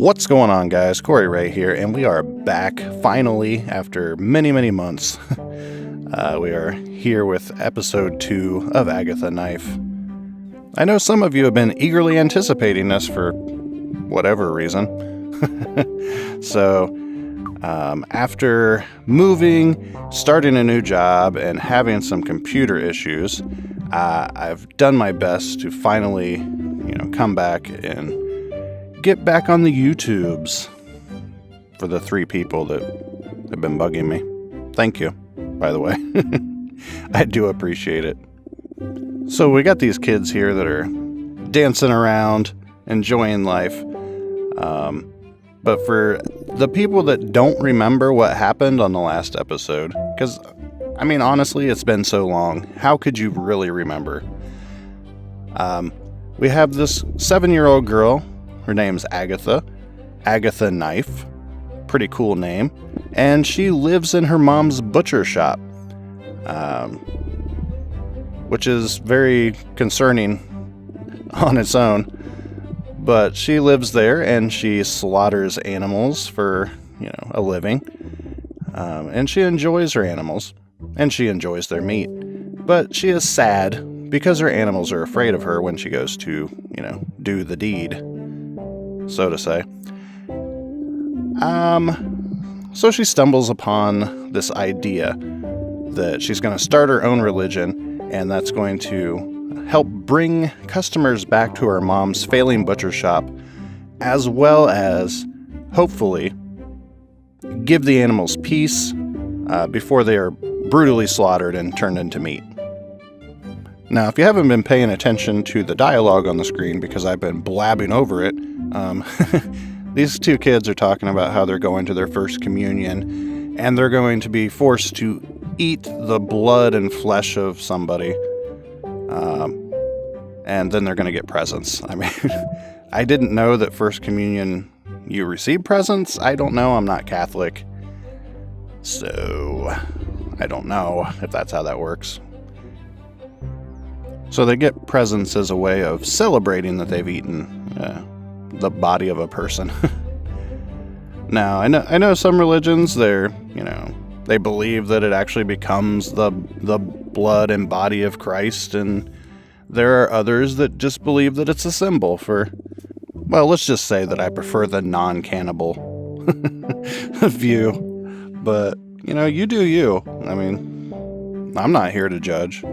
What's going on, guys? Cory Rhea here, and we are back finally after many months. We are here with episode 2 of Agatha Knife. I know some of you have been eagerly anticipating this for whatever reason. So, after moving, starting a new job, and having some computer issues, I've done my best to finally, come back and get back on the YouTubes for the 3 people that have been bugging me. Thank you, by the way. I do appreciate it. So we got these kids here that are dancing around, enjoying life. But for the people that don't remember what happened on the last episode, because, honestly, it's been so long, how could you really remember? We have this 7-year-old girl. Her name's Agatha Knife. Pretty cool name. And she lives in her mom's butcher shop, which is very concerning on its own. But she lives there and she slaughters animals for, a living. And she enjoys her animals and she enjoys their meat. But she is sad because her animals are afraid of her when she goes to, do the deed, so to say. So she stumbles upon this idea that she's going to start her own religion, and that's going to help bring customers back to her mom's failing butcher shop, as well as, hopefully, give the animals peace before they are brutally slaughtered and turned into meat. Now, if you haven't been paying attention to the dialogue on the screen, because I've been blabbing over it, these 2 kids are talking about how they're going to their first communion, and they're going to be forced to eat the blood and flesh of somebody, and then they're going to get presents. I didn't know that first communion, you receive presents. I don't know. I'm not Catholic, so I don't know if that's how that works. So they get presents as a way of celebrating that they've eaten the body of a person. Now, I know some religions, they believe that it actually becomes the blood and body of Christ, and there are others that just believe that it's a symbol for, well, let's just say that I prefer the non-cannibal view. But, you do you. I'm not here to judge.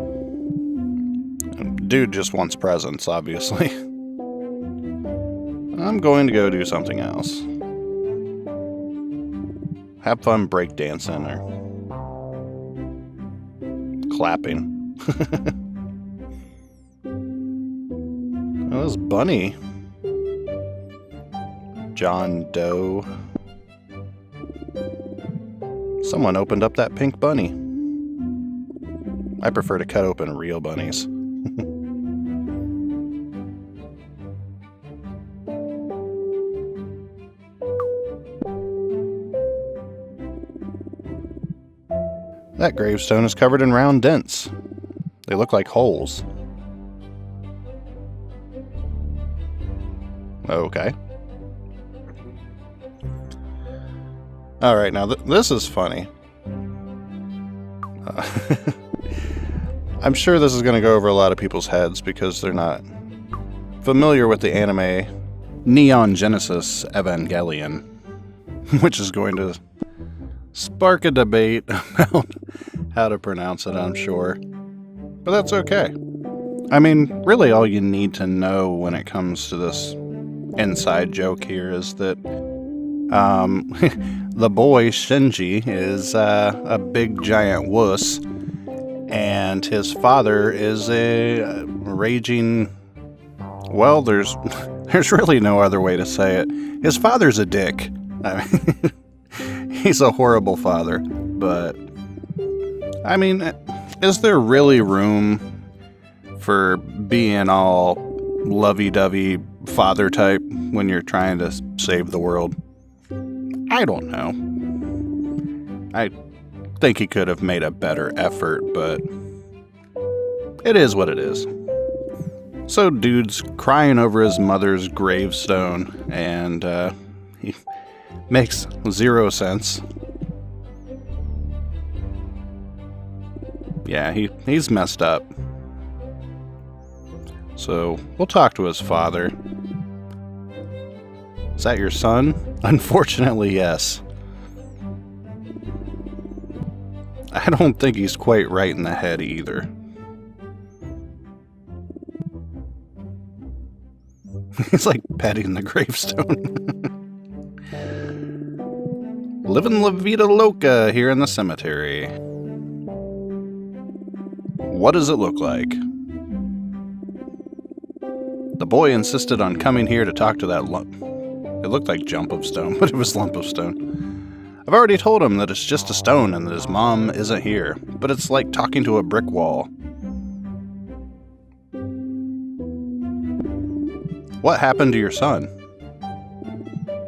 Dude just wants presents, obviously. I'm going to go do something else. Have fun breakdancing or clapping. Oh, this bunny. John Doe. Someone opened up that pink bunny. I prefer to cut open real bunnies. That gravestone is covered in round dents. They look like holes. Okay. Alright, now this is funny. I'm sure this is going to go over a lot of people's heads because they're not familiar with the anime Neon Genesis Evangelion, which is going to spark a debate about how to pronounce it, I'm sure. But that's okay. Really all you need to know when it comes to this inside joke here is that the boy Shinji is a big giant wuss, and his father is a raging, well, there's really no other way to say it. His father's a dick. He's a horrible father, but is there really room for being all lovey-dovey father type when you're trying to save the world? I don't know. I think he could have made a better effort, but it is what it is. So dude's crying over his mother's gravestone, and Makes zero sense. Yeah, he's messed up. So, we'll talk to his father. Is that your son? Unfortunately, yes. I don't think he's quite right in the head either. He's like petting the gravestone. Living La Vida Loca here in the cemetery. What does it look like? The boy insisted on coming here to talk to that lump. It looked like jump of stone, but it was lump of stone. I've already told him that it's just a stone and that his mom isn't here, but it's like talking to a brick wall. What happened to your son?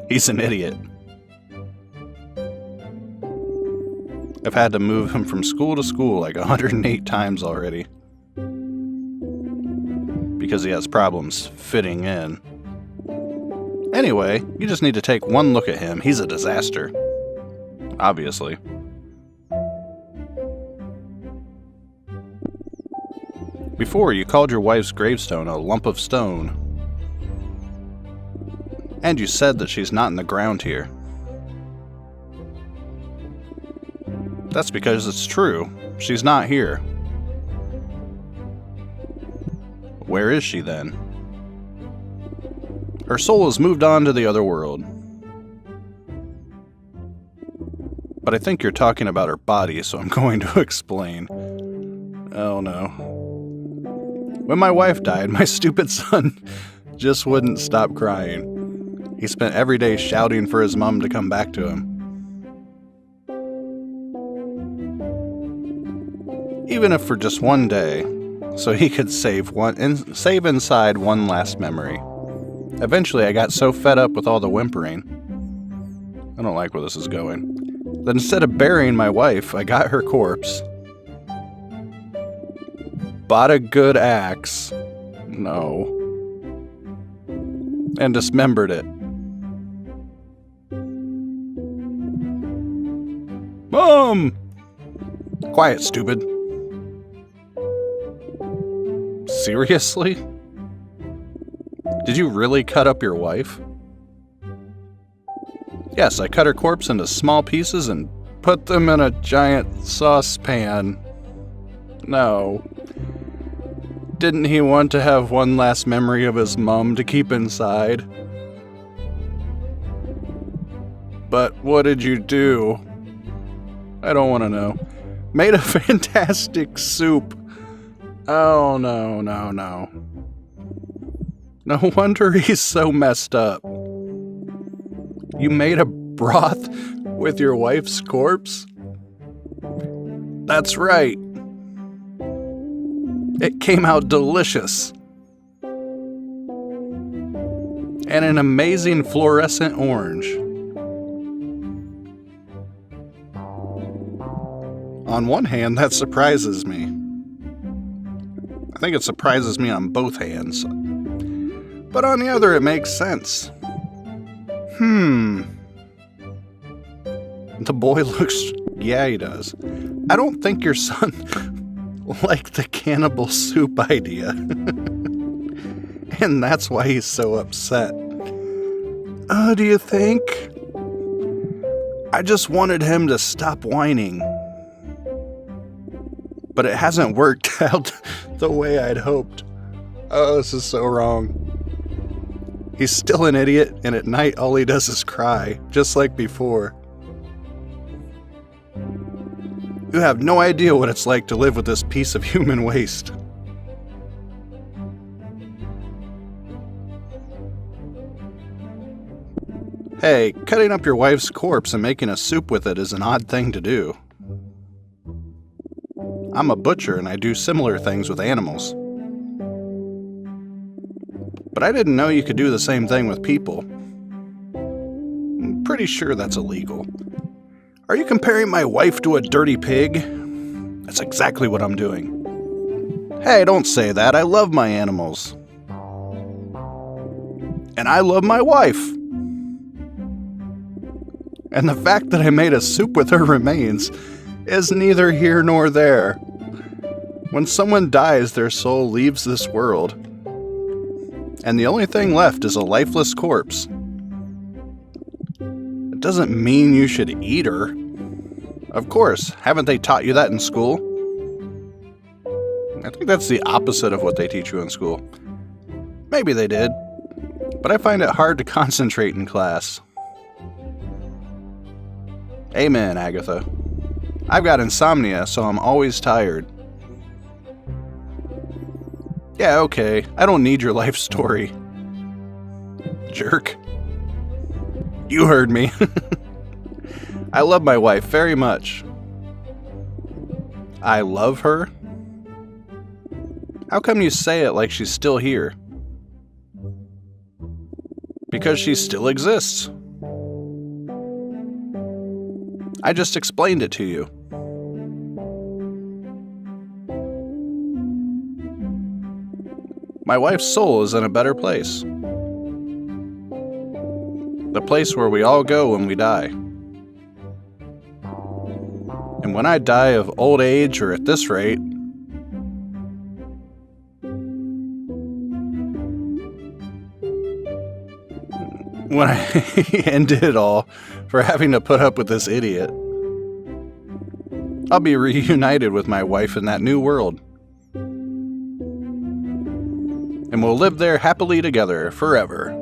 He's an idiot. I've had to move him from school to school like 108 times already. Because he has problems fitting in. Anyway, you just need to take one look at him. He's a disaster. Obviously. Before, you called your wife's gravestone a lump of stone. And you said that she's not in the ground here. That's because it's true. She's not here. Where is she then? Her soul has moved on to the other world. But I think you're talking about her body, so I'm going to explain. Oh no. When my wife died, my stupid son just wouldn't stop crying. He spent every day shouting for his mom to come back to him. Even if for just one day, so he could save inside one last memory. Eventually, I got so fed up with all the whimpering. I don't like where this is going. That instead of burying my wife, I got her corpse. Bought a good axe. No. And dismembered it. Mom! Quiet, stupid. Seriously? Did you really cut up your wife? Yes, I cut her corpse into small pieces and put them in a giant saucepan. No. Didn't he want to have one last memory of his mom to keep inside? But what did you do? I don't want to know. Made a fantastic soup. Oh, no. No wonder he's so messed up. You made a broth with your wife's corpse? That's right. It came out delicious. And an amazing fluorescent orange. On one hand, that surprises me. I think it surprises me on both hands. But on the other, it makes sense. The boy looks... Yeah, he does. I don't think your son liked the cannibal soup idea. And that's why he's so upset. Do you think? I just wanted him to stop whining. But it hasn't worked out the way I'd hoped. Oh, this is so wrong. He's still an idiot, and at night all he does is cry, just like before. You have no idea what it's like to live with this piece of human waste. Hey, cutting up your wife's corpse and making a soup with it is an odd thing to do. I'm a butcher and I do similar things with animals. But I didn't know you could do the same thing with people. I'm pretty sure that's illegal. Are you comparing my wife to a dirty pig? That's exactly what I'm doing. Hey, don't say that. I love my animals. And I love my wife. And the fact that I made a soup with her remains is neither here nor there. When someone dies, their soul leaves this world, and the only thing left is a lifeless corpse. It doesn't mean you should eat her. Of course, haven't they taught you that in school? I think that's the opposite of what they teach you in school. Maybe they did, but I find it hard to concentrate in class. Amen, Agatha. I've got insomnia, so I'm always tired. Yeah, okay, I don't need your life story. Jerk. You heard me. I love my wife very much. I love her? How come you say it like she's still here? Because she still exists. I just explained it to you. My wife's soul is in a better place. The place where we all go when we die. And when I die of old age or at this rate, when I ended it all for having to put up with this idiot, I'll be reunited with my wife in that new world. And we'll live there happily together forever.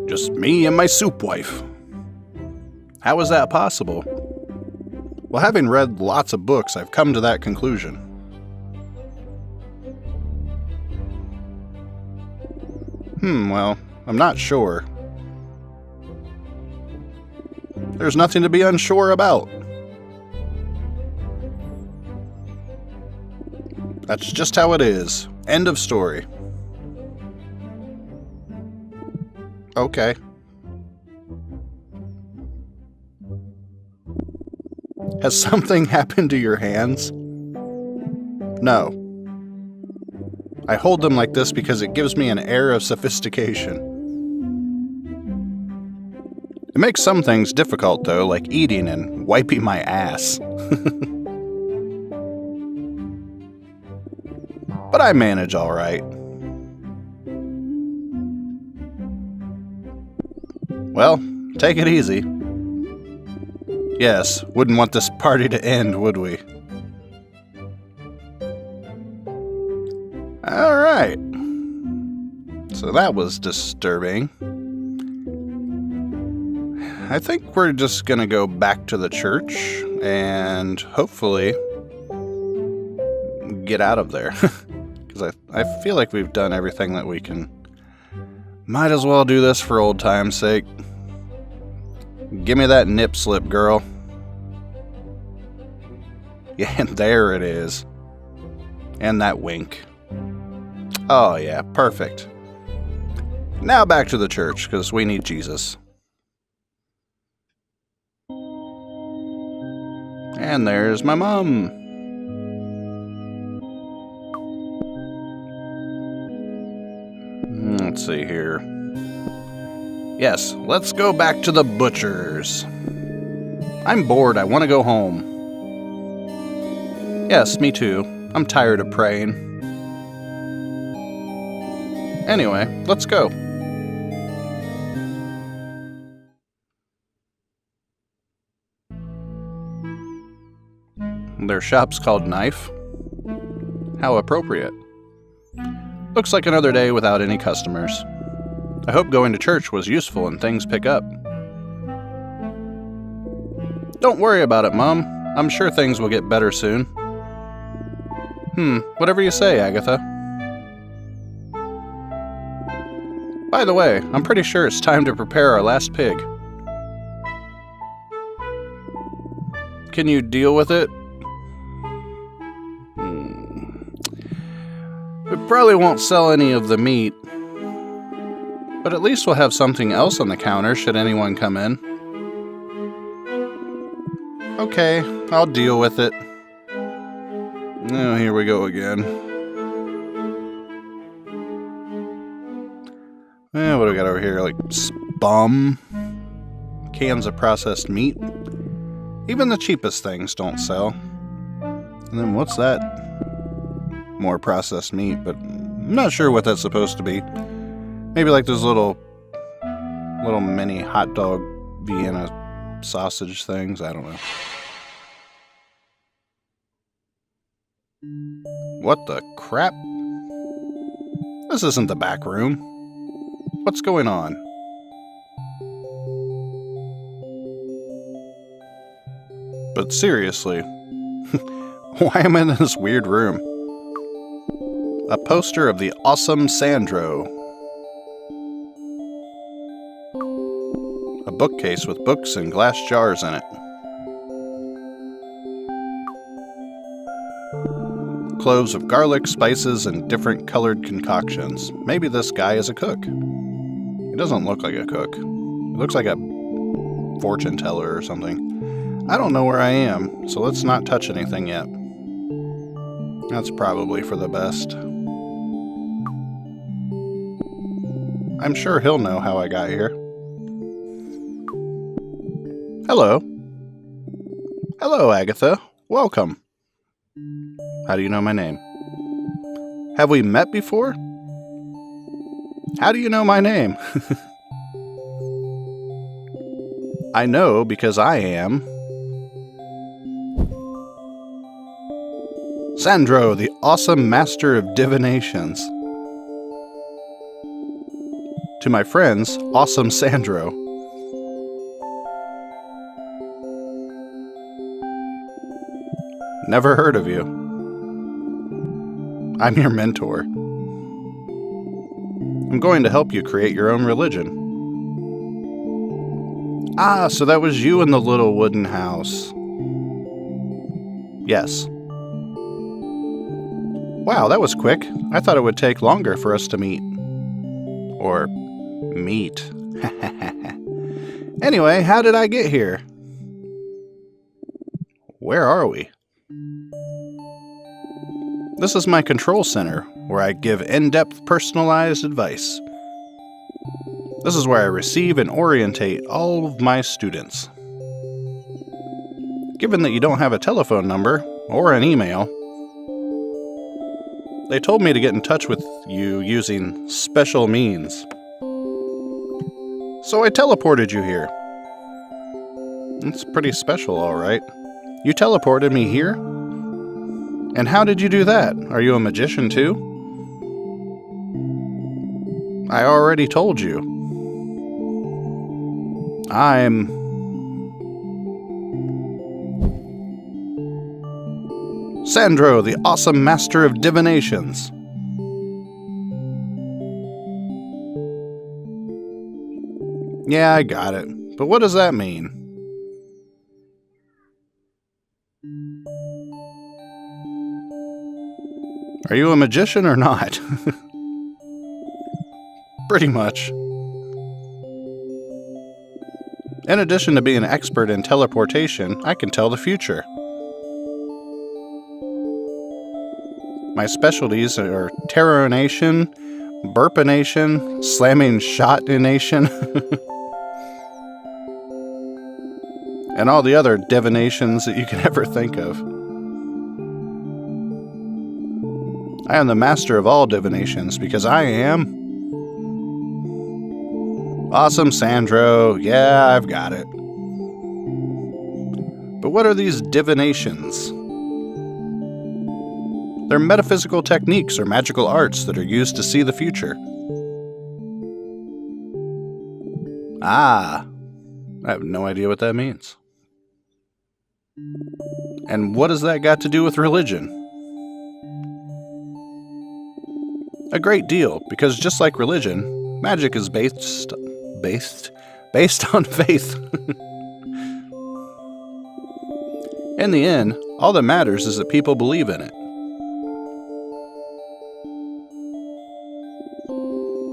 Just me and my soup wife. How is that possible? Well, having read lots of books, I've come to that conclusion. Well, I'm not sure. There's nothing to be unsure about. That's just how it is. End of story. Okay. Has something happened to your hands? No. I hold them like this because it gives me an air of sophistication. It makes some things difficult, though, like eating and wiping my ass. But I manage all right. Well, take it easy. Yes, wouldn't want this party to end, would we? All right. So that was disturbing. I think we're just gonna go back to the church and hopefully get out of there. Because I feel like we've done everything that we can. Might as well do this for old time's sake. Give me that nip slip, girl. Yeah, and there it is. And that wink. Oh yeah, perfect. Now back to the church, because we need Jesus. And there's my mom. Let's see here. Yes, let's go back to the butcher's. I'm bored, I want to go home. Yes, me too. I'm tired of praying. Anyway, let's go. Their shop's called Knife. How appropriate. Looks like another day without any customers. I hope going to church was useful and things pick up. Don't worry about it, Mom. I'm sure things will get better soon. Whatever you say, Agatha. By the way, I'm pretty sure it's time to prepare our last pig. Can you deal with it? We probably won't sell any of the meat, but at least we'll have something else on the counter should anyone come in. Okay, I'll deal with it. Oh, here we go again. What do we got over here? Like bum. Cans of processed meat. Even the cheapest things don't sell. And then what's that? More processed meat, but I'm not sure what that's supposed to be. Maybe like those little mini hot dog Vienna sausage things. I don't know. What the crap? This isn't the back room. What's going on? But seriously, why am I in this weird room? A poster of the awesome Sandro. A bookcase with books and glass jars in it. Cloves of garlic, spices, and different colored concoctions. Maybe this guy is a cook. He doesn't look like a cook. He looks like a fortune teller or something. I don't know where I am, so let's not touch anything yet. That's probably for the best. I'm sure he'll know how I got here. Hello. Hello, Agatha. Welcome. How do you know my name? Have we met before? How do you know my name? I know because I am Sandro, the awesome master of divinations. To my friends, awesome Sandro. Never heard of you. I'm your mentor. I'm going to help you create your own religion. Ah, so that was you in the little wooden house. Yes. Wow, that was quick. I thought it would take longer for us to meet. Or meet. Anyway, how did I get here? Where are we? This is my control center, where I give in-depth personalized advice. This is where I receive and orientate all of my students. Given that you don't have a telephone number or an email, they told me to get in touch with you using special means. So I teleported you here. It's pretty special, all right. You teleported me here? And how did you do that? Are you a magician too? I already told you. I'm Sandro, the awesome master of divinations. Yeah, I got it. But what does that mean? Are you a magician or not? Pretty much. In addition to being an expert in teleportation, I can tell the future. My specialties are terrorination, burpination, slamming shot-ination, and all the other divinations that you can ever think of. I am the master of all divinations because I am awesome Sandro. Yeah, I've got it. But what are these divinations? They're metaphysical techniques or magical arts that are used to see the future. Ah, I have no idea what that means. And what has that got to do with religion? A great deal, because just like religion, magic is based on faith. In the end, all that matters is that people believe in it.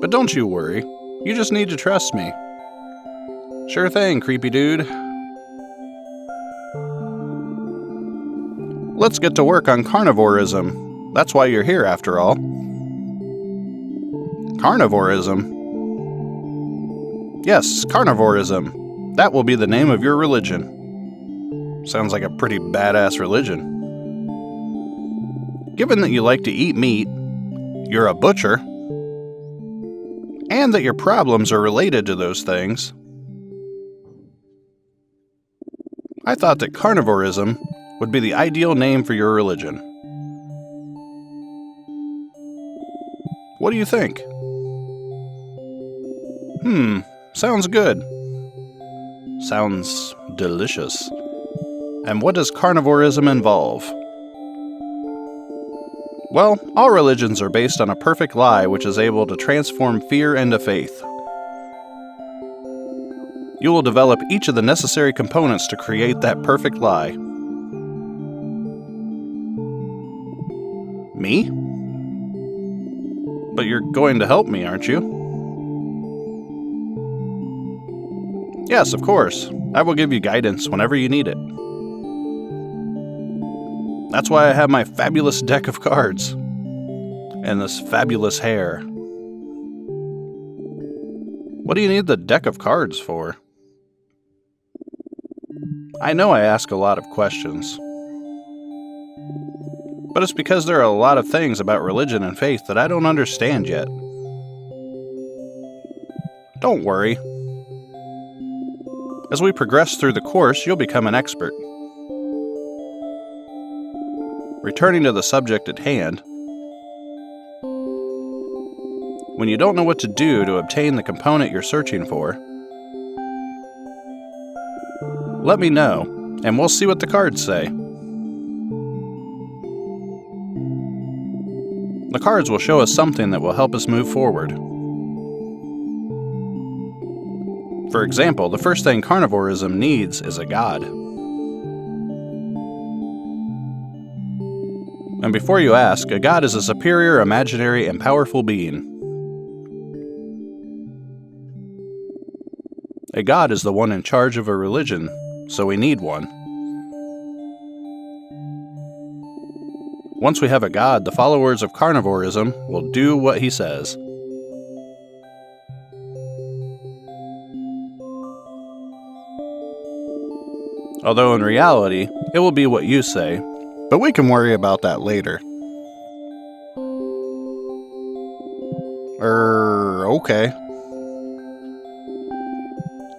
But don't you worry, you just need to trust me. Sure thing, creepy dude. Let's get to work on carnivorism. That's why you're here, after all. Carnivorism? Yes, carnivorism. That will be the name of your religion. Sounds like a pretty badass religion. Given that you like to eat meat, you're a butcher, and that your problems are related to those things, I thought that carnivorism would be the ideal name for your religion. What do you think? Sounds good. Sounds delicious. And what does carnivorism involve? Well, all religions are based on a perfect lie which is able to transform fear into faith. You will develop each of the necessary components to create that perfect lie. Me? But you're going to help me, aren't you? Yes, of course. I will give you guidance whenever you need it. That's why I have my fabulous deck of cards. And this fabulous hair. What do you need the deck of cards for? I know I ask a lot of questions. But it's because there are a lot of things about religion and faith that I don't understand yet. Don't worry. As we progress through the course, you'll become an expert. Returning to the subject at hand, when you don't know what to do to obtain the component you're searching for, let me know, and we'll see what the cards say. The cards will show us something that will help us move forward. For example, the first thing carnivorism needs is a god. And before you ask, a god is a superior, imaginary, and powerful being. A god is the one in charge of a religion, so we need one. Once we have a god, the followers of carnivorism will do what he says. Although in reality, it will be what you say, but we can worry about that later. Okay.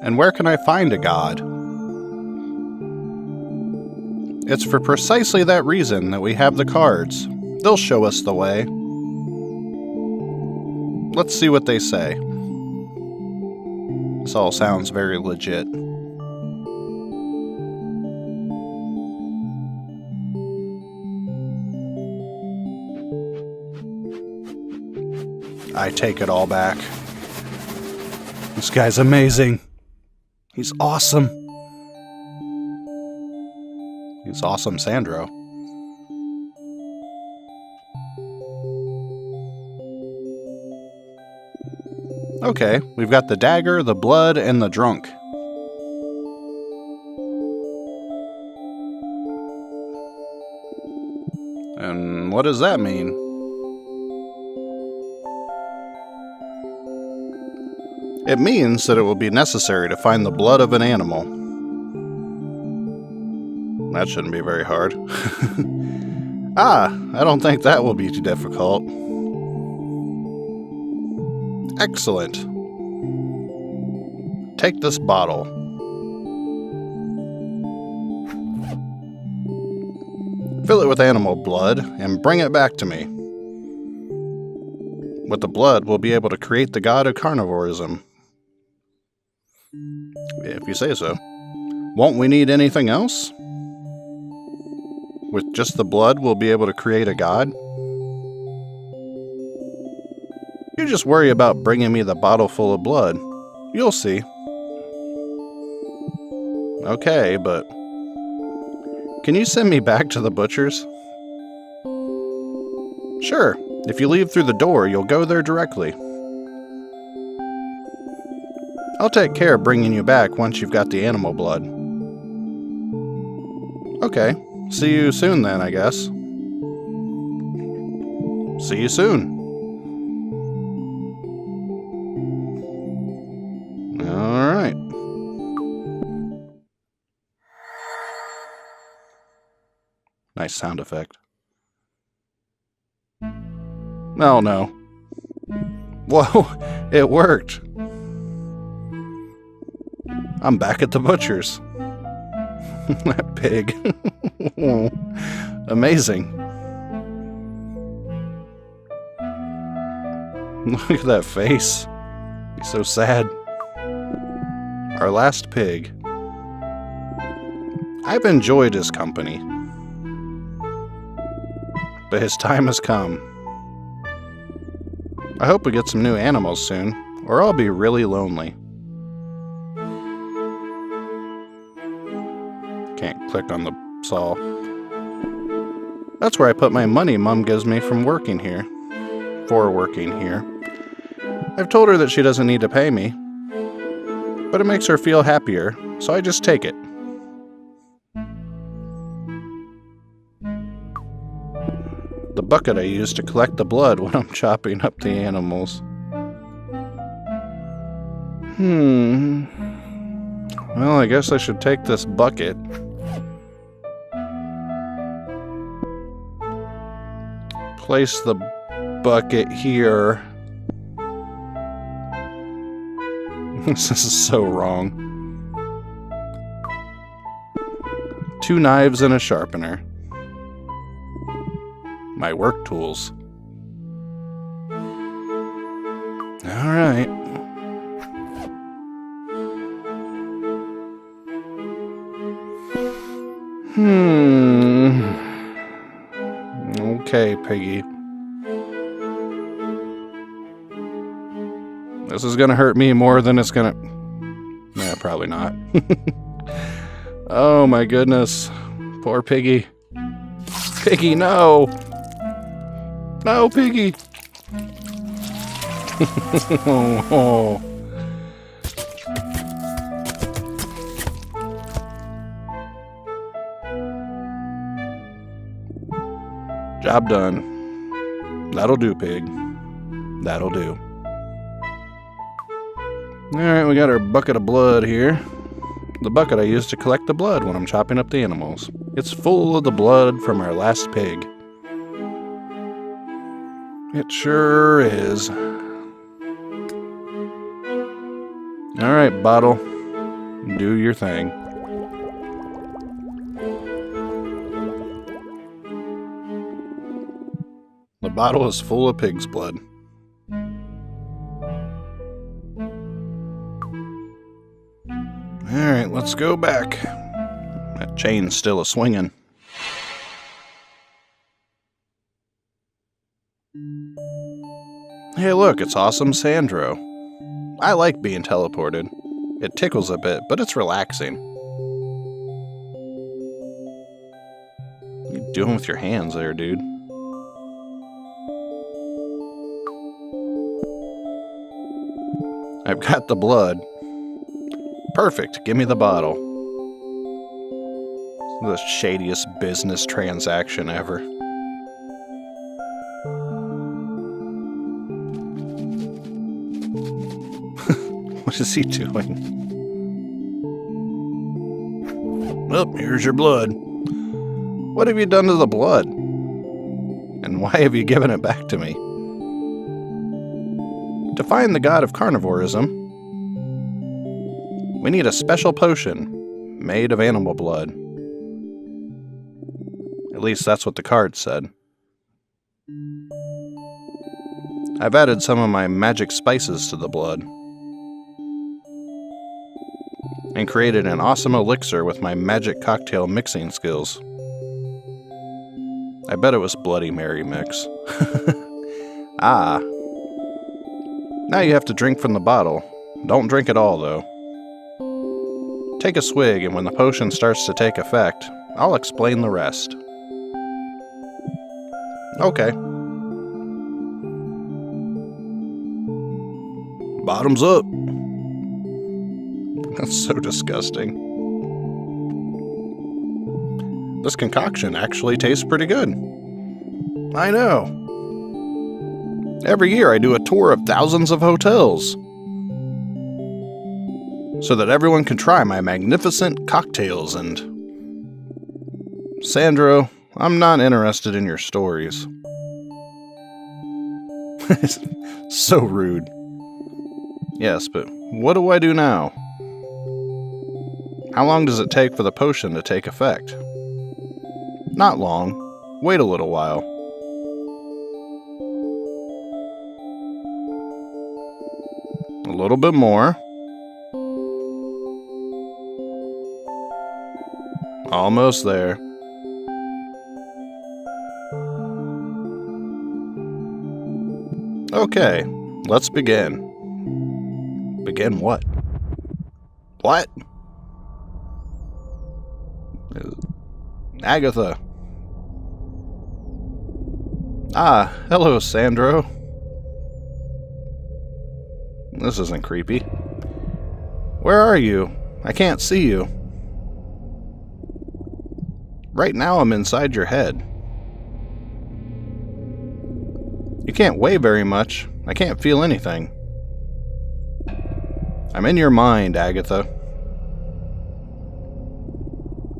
And where can I find a god? It's for precisely that reason that we have the cards. They'll show us the way. Let's see what they say. This all sounds very legit. I take it all back. This guy's amazing. He's awesome. He's awesome, Sandro. Okay, we've got the dagger, the blood, and the drunk. And what does that mean? It means that it will be necessary to find the blood of an animal. That shouldn't be very hard. I don't think that will be too difficult. Excellent. Take this bottle. Fill it with animal blood and bring it back to me. With the blood, we'll be able to create the god of carnivorism. If you say so. Won't we need anything else? With just the blood, we'll be able to create a god? You just worry about bringing me the bottle full of blood. You'll see. Okay, but can you send me back to the butcher's? Sure. If you leave through the door, you'll go there directly. I'll take care of bringing you back once you've got the animal blood. Okay. See you soon then, I guess. See you soon. Nice sound effect. Oh no. Whoa, it worked. I'm back at the butcher's. That pig. Amazing. Look at that face. He's so sad. Our last pig. I've enjoyed his company, but his time has come. I hope we get some new animals soon, or I'll be really lonely. Can't click on the saw. That's where I put my money Mom gives me from working here. For working here. I've told her that she doesn't need to pay me, but it makes her feel happier, so I just take it. The bucket I use to collect the blood when I'm chopping up the animals. Well, I guess I should take this bucket. Place the bucket here. This is so wrong. 2 knives and a sharpener. My work tools. All right. Okay, Piggy. This is gonna hurt me more than it's gonna... Nah, probably not. Oh my goodness. Poor Piggy. Piggy, no! No, Piggy! Oh. Job done. That'll do, pig. That'll do. Alright, we got our bucket of blood here. The bucket I use to collect the blood when I'm chopping up the animals. It's full of the blood from our last pig. It sure is. Alright, bottle. Do your thing. The bottle is full of pig's blood. Alright, let's go back. That chain's still a-swinging. Hey look, it's awesome Sandro. I like being teleported. It tickles a bit, but it's relaxing. What are you doing with your hands there, dude? I've got the blood. Perfect, give me the bottle. The shadiest business transaction ever. What is he doing? Well, here's your blood. What have you done to the blood? And why have you given it back to me? To find the god of carnivorism, we need a special potion made of animal blood. At least that's what the card said. I've added some of my magic spices to the blood and created an awesome elixir with my magic cocktail mixing skills. I bet it was Bloody Mary mix. Ah. Now you have to drink from the bottle. Don't drink it all, though. Take a swig, and when the potion starts to take effect, I'll explain the rest. Okay. Bottoms up. That's so disgusting. This concoction actually tastes pretty good. I know. Every year I do a tour of thousands of hotels so that everyone can try my magnificent cocktails and... Sandro, I'm not interested in your stories. So rude. Yes, but what do I do now? How long does it take for the potion to take effect? Not long. Wait a little while. A little bit more. Almost there. Okay, let's begin. Begin what? What? Agatha. Ah, hello, Sandro. This isn't creepy. Where are you? I can't see you. Right now I'm inside your head. You can't weigh very much. I can't feel anything. I'm in your mind, Agatha.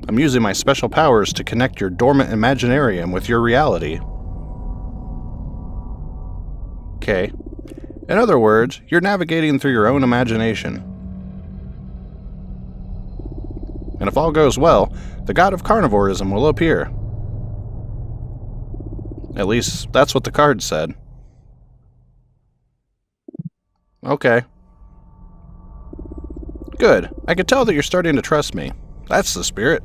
I'm using my special powers to connect your dormant imaginarium with your reality. Okay. In other words, you're navigating through your own imagination. And if all goes well, the god of carnivorism will appear. At least, that's what the card said. Okay. Good. I can tell that you're starting to trust me. That's the spirit.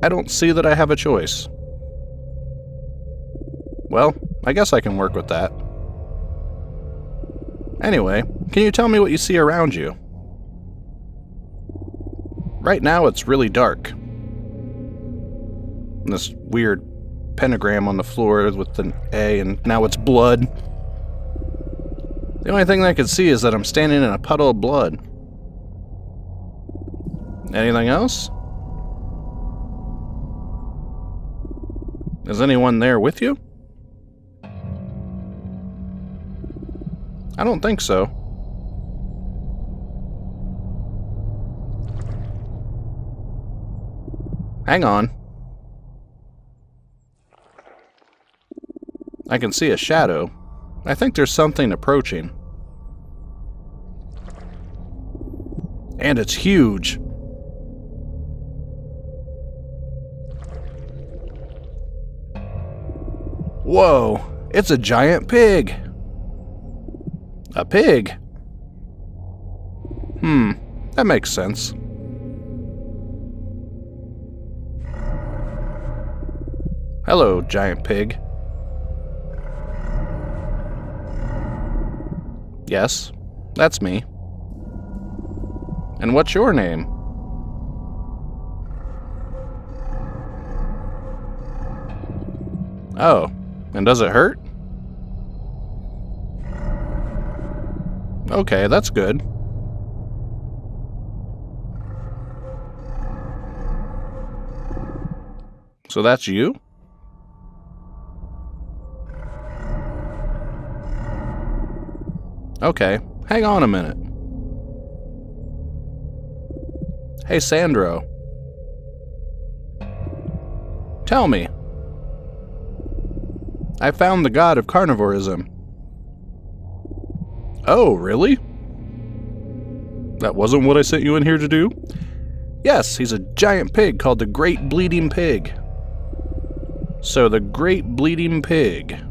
I don't see that I have a choice. Well, I guess I can work with that. Anyway, can you tell me what you see around you? Right now it's really dark. This weird pentagram on the floor with an A, and now it's blood. The only thing I can see is that I'm standing in a puddle of blood. Anything else? Is anyone there with you? I don't think so. Hang on. I can see a shadow. I think there's something approaching. And it's huge. Whoa, it's a giant pig. A pig? That makes sense. Hello, giant pig. Yes, that's me. And what's your name? Oh, and does it hurt? Okay, that's good. So that's you? Okay, hang on a minute. Hey, Sandro. Tell me. I found the god of carnivorism. Oh, really? That wasn't what I sent you in here to do? Yes, he's a giant pig called the Great Bleeding Pig. So the Great Bleeding Pig.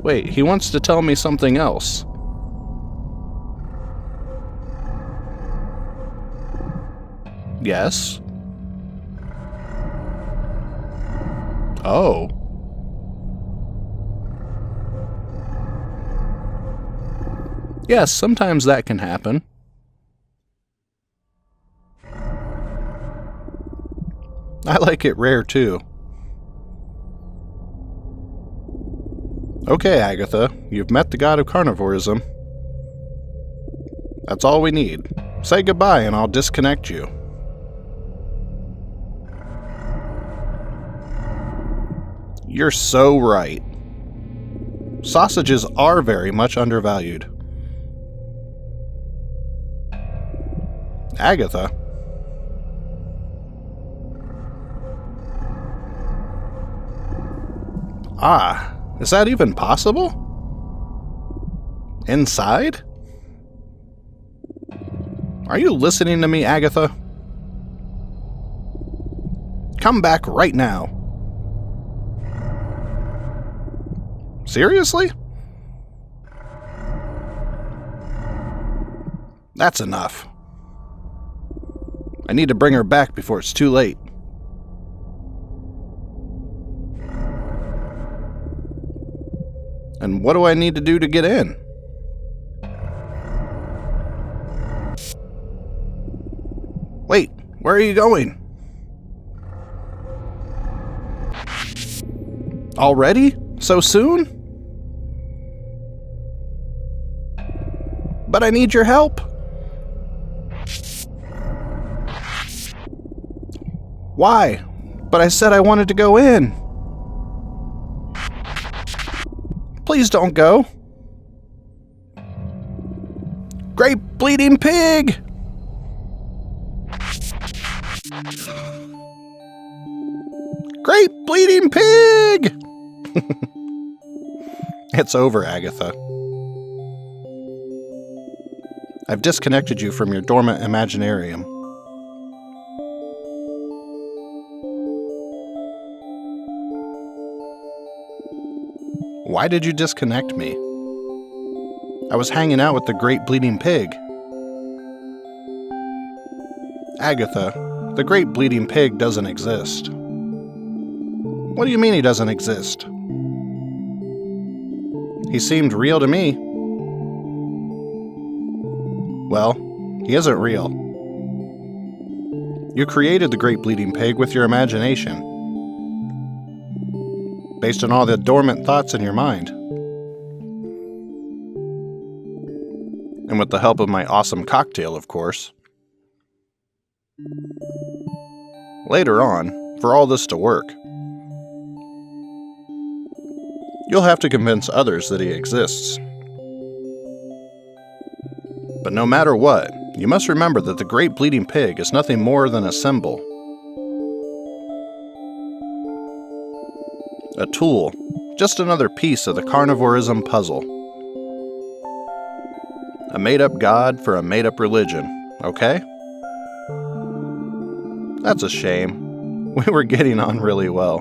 Wait, he wants to tell me something else. Yes? Oh. Yes, sometimes that can happen. I like it rare too. Okay, Agatha, you've met the god of carnivorism. That's all we need. Say goodbye and I'll disconnect you. You're so right. Sausages are very much undervalued. Agatha? Ah, is that even possible? Inside? Are you listening to me, Agatha? Come back right now. Seriously? That's enough. I need to bring her back before it's too late. And what do I need to do to get in? Wait, where are you going? Already? So soon? But I need your help. Why? But I said I wanted to go in. Please don't go. Great bleeding pig! Great bleeding pig! It's over, Agatha. I've disconnected you from your dormant imaginarium. Why did you disconnect me? I was hanging out with the great bleeding pig. Agatha, the great bleeding pig doesn't exist. What do you mean he doesn't exist? He seemed real to me. Well, he isn't real. You created the great bleeding pig with your imagination, based on all the dormant thoughts in your mind. And with the help of my awesome cocktail, of course. Later on, for all this to work, you'll have to convince others that he exists. But no matter what, you must remember that the great bleeding pig is nothing more than a symbol. A tool, just another piece of the carnivorism puzzle. A made-up god for a made-up religion, okay? That's a shame. We were getting on really well.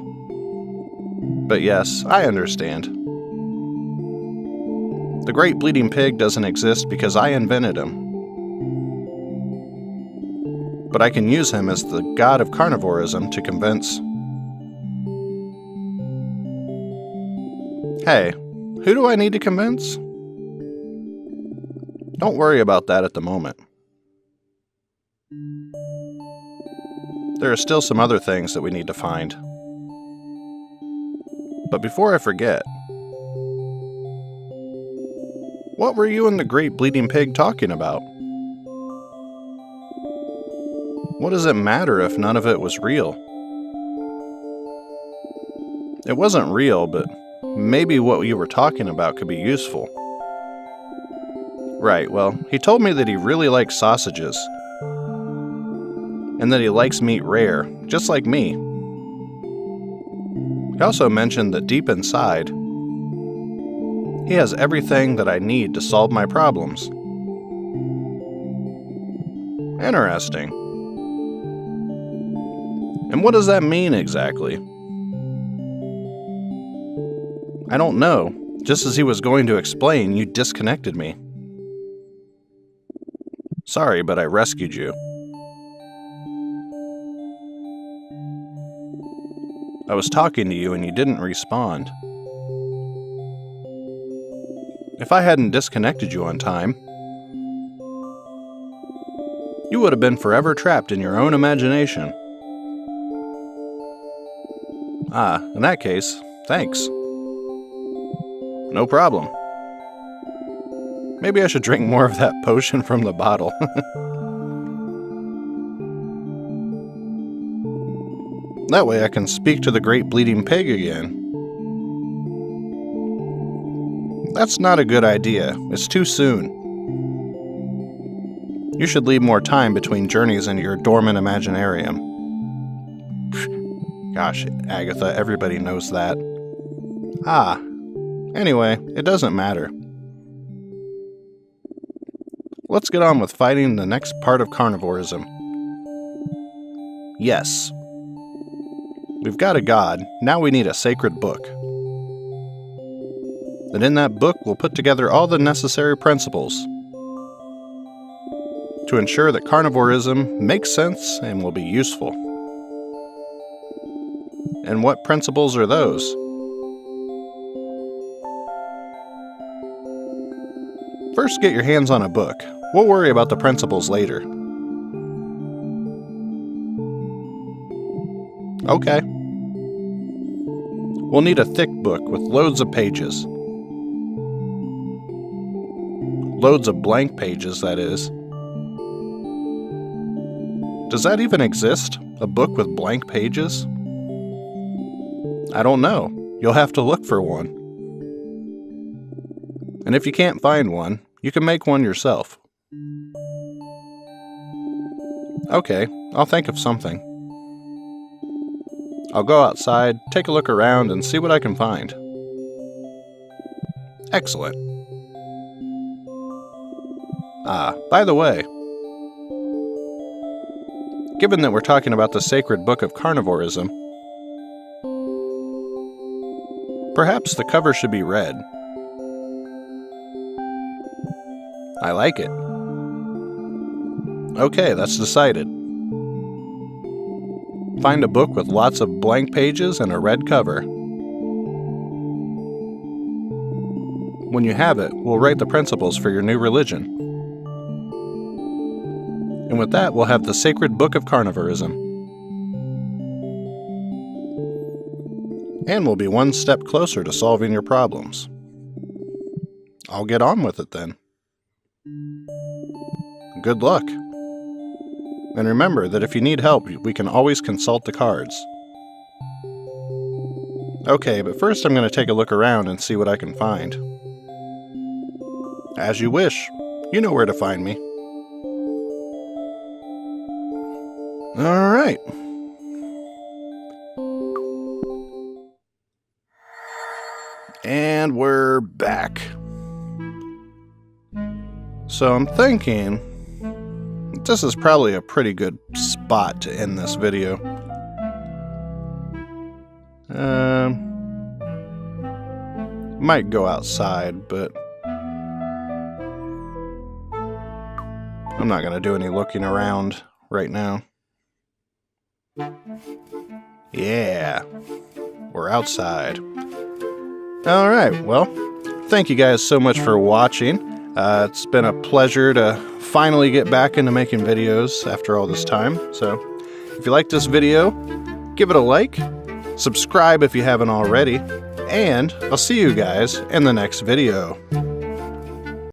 But yes, I understand. The great bleeding pig doesn't exist because I invented him. But I can use him as the god of carnivorism to convince. Hey, who do I need to convince? Don't worry about that at the moment. There are still some other things that we need to find. But before I forget, what were you and the great bleeding pig talking about? What does it matter if none of it was real? It wasn't real, but maybe what you were talking about could be useful. Right, well, he told me that he really likes sausages. And that he likes meat rare, just like me. He also mentioned that deep inside, he has everything that I need to solve my problems. Interesting. And what does that mean exactly? I don't know. Just as he was going to explain, you disconnected me. Sorry, but I rescued you. I was talking to you and you didn't respond. If I hadn't disconnected you on time, you would have been forever trapped in your own imagination. Ah, in that case, thanks. No problem. Maybe I should drink more of that potion from the bottle. That way I can speak to the great bleeding pig again. That's not a good idea. It's too soon. You should leave more time between journeys into your dormant imaginarium. Gosh, Agatha, everybody knows that. Anyway, it doesn't matter. Let's get on with fighting the next part of carnivorism. Yes. We've got a god, now we need a sacred book. And in that book, we'll put together all the necessary principles to ensure that carnivorism makes sense and will be useful. And what principles are those? First, get your hands on a book. We'll worry about the principles later. Okay. We'll need a thick book with loads of pages. Loads of blank pages, that is. Does that even exist? A book with blank pages? I don't know. You'll have to look for one. And if you can't find one, you can make one yourself. Okay, I'll think of something. I'll go outside, take a look around, and see what I can find. Excellent. By the way, given that we're talking about the sacred book of carnivorism, perhaps the cover should be red. I like it. Okay, that's decided. Find a book with lots of blank pages and a red cover. When you have it, we'll write the principles for your new religion. And with that, we'll have the sacred book of carnivorism. And we'll be one step closer to solving your problems. I'll get on with it then. Good luck. And remember that if you need help, we can always consult the cards. Okay, but first I'm going to take a look around and see what I can find. As you wish. You know where to find me. Alright. And we're back. So I'm thinking this is probably a pretty good spot to end this video. Might go outside, but I'm not going to do any looking around right now. Yeah, we're outside. Alright, well, thank you guys so much for watching. It's been a pleasure to finally get back into making videos after all this time. So, if you like this video, give it a like, subscribe if you haven't already, and I'll see you guys in the next video.